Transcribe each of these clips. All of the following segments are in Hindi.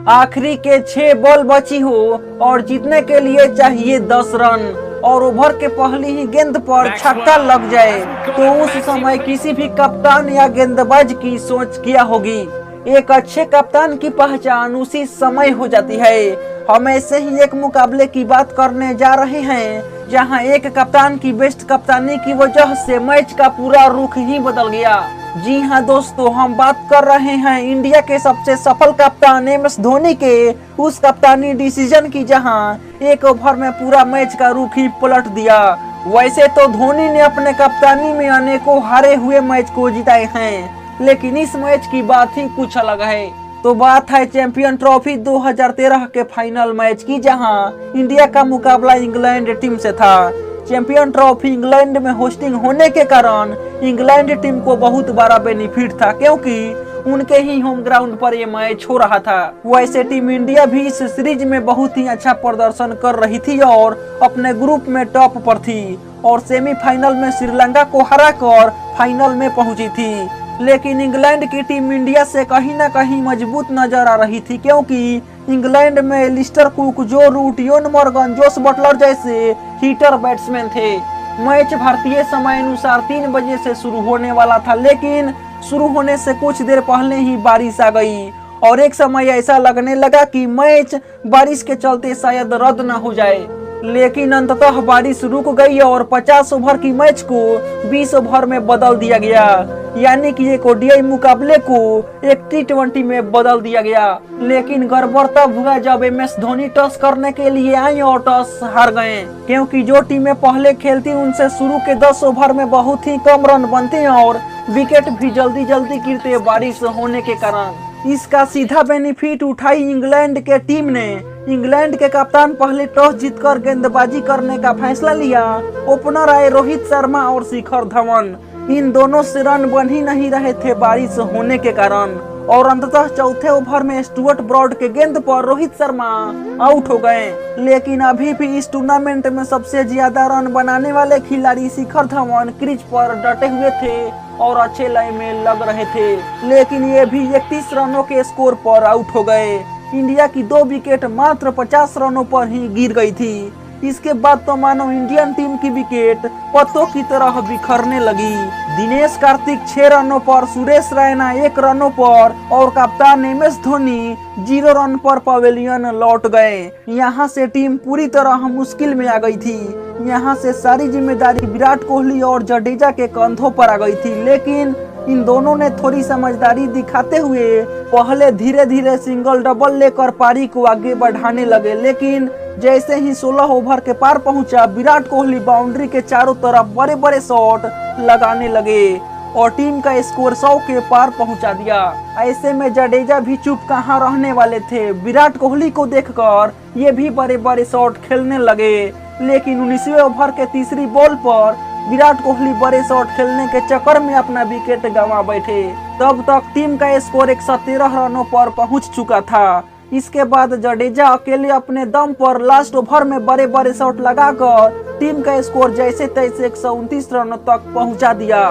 आखिरी के 6 बॉल बची हो और जीतने के लिए चाहिए 10 रन और ओवर के पहली ही गेंद पर छक्का लग जाए तो उस समय किसी भी कप्तान या गेंदबाज की सोच क्या होगी। एक अच्छे कप्तान की पहचान उसी समय हो जाती है। हम ऐसे ही एक मुकाबले की बात करने जा रहे हैं जहां एक कप्तान की बेस्ट कप्तानी की वजह से मैच का पूरा रुख ही बदल गया। जी हां दोस्तों, हम बात कर रहे हैं इंडिया के सबसे सफल कप्तान MS धोनी के उस कप्तानी डिसीजन की जहां एक ओवर में पूरा मैच का रुख ही पलट दिया। वैसे तो धोनी ने अपने कप्तानी में अनेकों हारे हुए मैच को जिताए हैं, लेकिन इस मैच की बात ही कुछ अलग है। तो बात है चैंपियन ट्रॉफी 2013 के फाइनल मैच की जहां इंडिया का मुकाबला इंग्लैंड टीम से था। चैंपियन ट्रॉफी इंग्लैंड में होस्टिंग होने के कारण इंग्लैंड टीम को बहुत बड़ा बेनिफिट था क्योंकि उनके ही होम ग्राउंड पर ये मैच हो रहा था। वैसे टीम इंडिया भी इस सीरीज में बहुत ही अच्छा प्रदर्शन कर रही थी और अपने ग्रुप में टॉप पर थी और सेमीफाइनल में श्रीलंका को हराकर फाइनल में पहुंची थी। लेकिन इंग्लैंड की टीम इंडिया से कहीं ना कहीं मजबूत नजर आ रही थी क्योंकि इंग्लैंड में Alastair Cook, Joe Root, Ian Morgan, Jos Buttler जैसे हिटर बैट्समैन थे। मैच भारतीय समय अनुसार 3 बजे से शुरू होने वाला था, लेकिन शुरू होने से कुछ देर पहले ही बारिश आ गई और एक समय ऐसा लगने लगा कि मैच बारिश के चलते शायद रद्द न हो जाए। लेकिन अंततः बारिश रुक गई और 50 ओवर की मैच को 20 ओवर में बदल दिया गया, यानी कि एक ODI मुकाबले को एक T20 में बदल दिया गया। लेकिन गड़बड़ तब हुआ जब MS धोनी टॉस करने के लिए आए और टॉस हार गए क्योंकि जो टीमें पहले खेलती उनसे शुरू के 10 ओवर में बहुत ही कम रन बनते और विकेट भी जल्दी जल्दी गिरते बारिश होने के कारण। इसका सीधा बेनिफिट उठाई इंग्लैंड के टीम ने। इंग्लैंड के कप्तान पहले टॉस जीतकर गेंदबाजी करने का फैसला लिया। ओपनर आए रोहित शर्मा और शिखर धवन। इन दोनों से रन बन ही नहीं रहे थे बारिश होने के कारण और अंततः चौथे ओवर में स्टुअर्ट ब्रॉड के गेंद पर रोहित शर्मा आउट हो गए। लेकिन अभी भी इस टूर्नामेंट में सबसे ज्यादा रन बनाने वाले खिलाड़ी शिखर धवन क्रीज पर डटे हुए थे और अच्छे लय में लग रहे थे, लेकिन ये भी 31 रनों के स्कोर पर आउट हो गए। इंडिया की 2 विकेट मात्र 50 रनों पर ही गिर गई थी। इसके बाद तो मानो इंडियन टीम की विकेट पत्तों की तरह बिखरने लगी। दिनेश कार्तिक 6 रनों पर, सुरेश रैना 1 रनों पर और कप्तान MS धोनी 0 रन पर पवेलियन लौट गए। यहाँ से टीम पूरी तरह मुश्किल में आ गई थी। यहाँ से सारी जिम्मेदारी विराट कोहली और जडेजा के कंधों पर आ गई थी, लेकिन इन दोनों ने थोड़ी समझदारी दिखाते हुए पहले धीरे धीरे सिंगल डबल लेकर पारी को आगे बढ़ाने लगे। लेकिन जैसे ही 16 ओवर के पार पहुंचा, विराट कोहली बाउंड्री के चारों तरफ बड़े बड़े शॉट लगाने लगे और टीम का स्कोर 100 के पार पहुंचा दिया। ऐसे में जडेजा भी चुप कहां रहने वाले थे। विराट कोहली को देखकर ये भी बड़े बड़े शॉट खेलने लगे, लेकिन 19वें ओवर के तीसरी बॉल पर विराट कोहली बड़े शॉट खेलने के चक्कर में अपना विकेट गंवा बैठे। तब तक टीम का स्कोर 113 रनों पर पहुंच चुका था। इसके बाद जडेजा अकेले अपने दम पर लास्ट ओवर में बड़े बड़े शॉट लगाकर टीम का स्कोर जैसे तैसे 129 रनों तक पहुंचा दिया।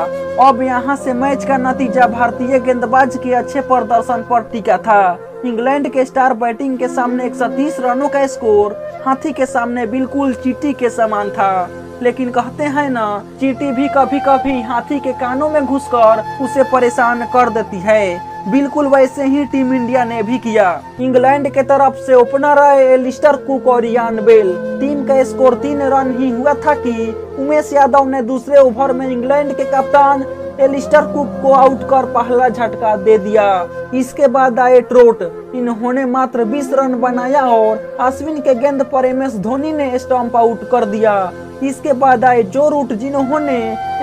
अब यहां से मैच का नतीजा भारतीय गेंदबाज के अच्छे प्रदर्शन पर टिका था। इंग्लैंड के स्टार बैटिंग के सामने 130 रनों का स्कोर हाथी के सामने बिल्कुल चींटी के समान था। लेकिन कहते हैं ना, चींटी भी कभी कभी हाथी के कानों में घुसकर उसे परेशान कर देती है। बिल्कुल वैसे ही टीम इंडिया ने भी किया। इंग्लैंड के तरफ से ओपनर आए एलिस्टर कुक और इयान बेल। टीम का स्कोर 3 रन ही हुआ था कि उमेश यादव ने दूसरे ओवर में इंग्लैंड के कप्तान एलिस्टर कुक को आउट कर पहला झटका दे दिया। इसके बाद आए ट्रोट। इन्होंने मात्र 20 रन बनाया और अश्विन के गेंद पर MS धोनी ने स्टंप आउट कर दिया। इसके बाद आए जो रूट, जिन्होंने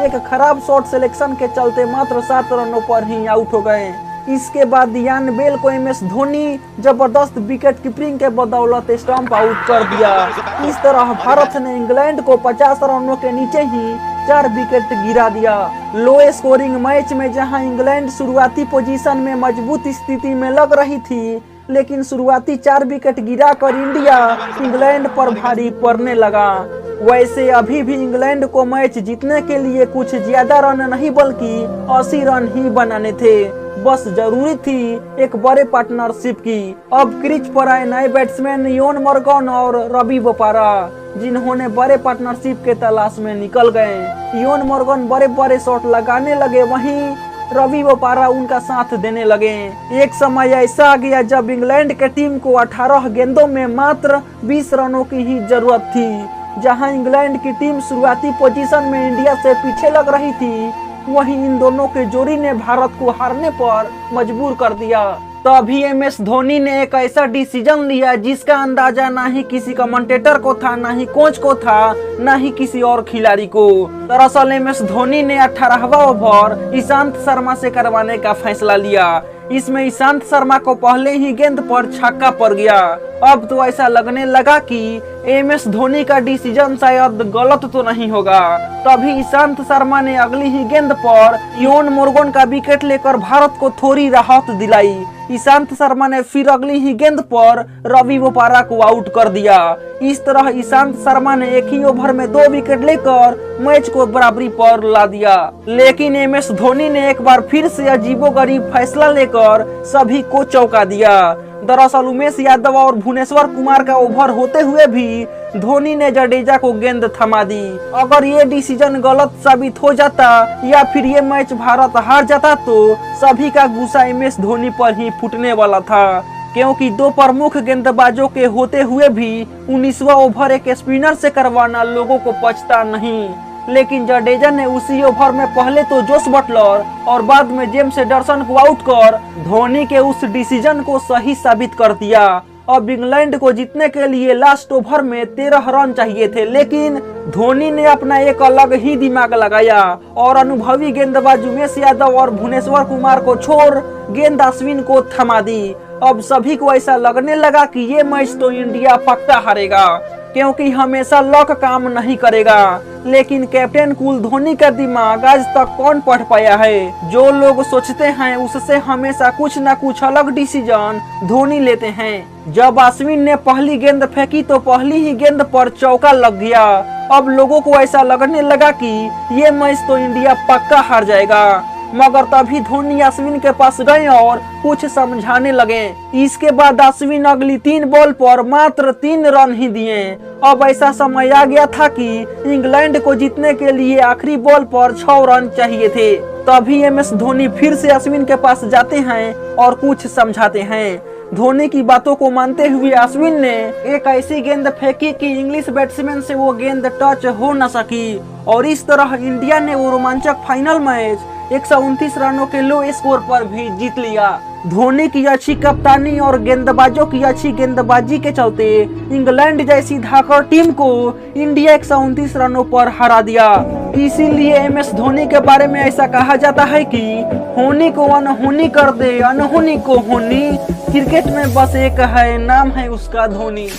एक खराब शॉट सिलेक्शन के चलते मात्र 7 रनों पर ही आउट हो गए। इसके बाद इयान बेल को MS धोनी जबरदस्त विकेट कीपिंग के बदौलत स्टंप आउट कर दिया। इस तरह भारत ने इंग्लैंड को 50 रनों के नीचे ही 4 विकेट गिरा दिया। लो स्कोरिंग मैच में जहां इंग्लैंड शुरुआती पोजीशन में मजबूत स्थिति में लग रही थी, लेकिन शुरुआती 4 विकेट गिराकर इंडिया इंग्लैंड पर भारी पड़ने लगा। वैसे अभी भी इंग्लैंड को मैच जीतने के लिए कुछ ज्यादा रन नहीं बल्कि 80 रन ही बनाने थे। बस जरूरी थी एक बड़े पार्टनरशिप की। अब क्रीज पर आए नए बैट्समैन इयोन मोर्गन और रवि बोपारा, जिन्होंने बड़े पार्टनरशिप के तलाश में निकल गए। इयोन मोर्गन बड़े बड़े शॉट लगाने लगे, वहीं रवि बोपारा उनका साथ देने लगे। एक समय ऐसा आ गया जब इंग्लैंड के टीम को 18 गेंदों में मात्र 20 रनों की ही जरूरत थी। जहां इंग्लैंड की टीम शुरुआती पोजीशन में इंडिया से पीछे लग रही थी, वहीं इन दोनों के जोड़ी ने भारत को हारने पर मजबूर कर दिया। तभी MS धोनी ने एक ऐसा डिसीजन लिया जिसका अंदाजा ना ही किसी कमेंटेटर को था, ना ही कोच को था, ना ही किसी और खिलाड़ी को। दरअसल MS धोनी ने 18वां ओवर ईशांत शर्मा से करवाने का फैसला लिया। इसमें ईशांत शर्मा को पहले ही गेंद पर छक्का पड़ गया। अब तो ऐसा लगने लगा कि MS धोनी का डिसीजन शायद गलत तो नहीं होगा। तभी ईशांत शर्मा ने अगली ही गेंद पर इयोन मोर्गन का विकेट लेकर भारत को थोड़ी राहत दिलाई। ईशांत शर्मा ने फिर अगली ही गेंद पर रवि बोपारा को आउट कर दिया। इस तरह ईशांत शर्मा ने एक ही ओवर में 2 विकेट लेकर मैच को बराबरी पर ला दिया। लेकिन MS धोनी ने एक बार फिर से अजीबोगरीब फैसला लेकर सभी को चौंका दिया। दरअसल उमेश यादव और भुवनेश्वर कुमार का ओवर होते हुए भी धोनी ने जडेजा को गेंद थमा दी। अगर ये डिसीजन गलत साबित हो जाता या फिर ये मैच भारत हार जाता तो सभी का गुस्सा MS धोनी पर ही फूटने वाला था, क्योंकि 2 प्रमुख गेंदबाजों के होते हुए भी 19वां ओवर एक स्पिनर से करवाना लोगों को पचता नहीं। लेकिन जडेजा ने उसी ओवर में पहले तो जोस बटलर और बाद में जेम्स एंडरसन को आउट कर धोनी के उस डिसीजन को सही साबित कर दिया। अब इंग्लैंड को जीतने के लिए लास्ट ओवर में 13 रन चाहिए थे, लेकिन धोनी ने अपना एक अलग ही दिमाग लगाया और अनुभवी गेंदबाज उमेश यादव और भुवनेश्वर कुमार को छोड़ गेंद अश्विन को थमा दी। अब सभी को ऐसा लगने लगा कि ये मैच तो इंडिया पक्का हारेगा, क्योंकि हमेशा लक काम नहीं करेगा। लेकिन कैप्टन कूल धोनी का दिमाग आज तक कौन पढ़ पाया है। जो लोग सोचते हैं उससे हमेशा कुछ न कुछ अलग डिसीजन धोनी लेते हैं। जब अश्विन ने पहली गेंद फेंकी तो पहली ही गेंद पर चौका लग गया। अब लोगों को ऐसा लगने लगा कि ये मैच तो इंडिया पक्का हार जाएगा। मगर तभी धोनी अश्विन के पास गए और कुछ समझाने लगे। इसके बाद अश्विन अगली 3 बॉल पर मात्र 3 रन ही दिए। अब ऐसा समय आ गया था कि इंग्लैंड को जीतने के लिए आखिरी बॉल पर 6 रन चाहिए थे। तभी MS धोनी फिर से अश्विन के पास जाते हैं और कुछ समझाते हैं। धोनी की बातों को मानते हुए अश्विन ने एक ऐसी गेंद फेंकी कि इंग्लिश बैट्समैन से वो गेंद टच हो न सकी और इस तरह इंडिया ने वो रोमांचक फाइनल मैच 129 रनों के लो स्कोर पर भी जीत लिया। धोनी की अच्छी कप्तानी और गेंदबाजों की अच्छी गेंदबाजी के चलते इंग्लैंड जैसी धाकड़ टीम को इंडिया 129 रनों पर हरा दिया। इसीलिए MS धोनी के बारे में ऐसा कहा जाता है कि होनी को अनहोनी कर दे, अनहोनी को होनी। क्रिकेट में बस एक है, नाम है उसका धोनी।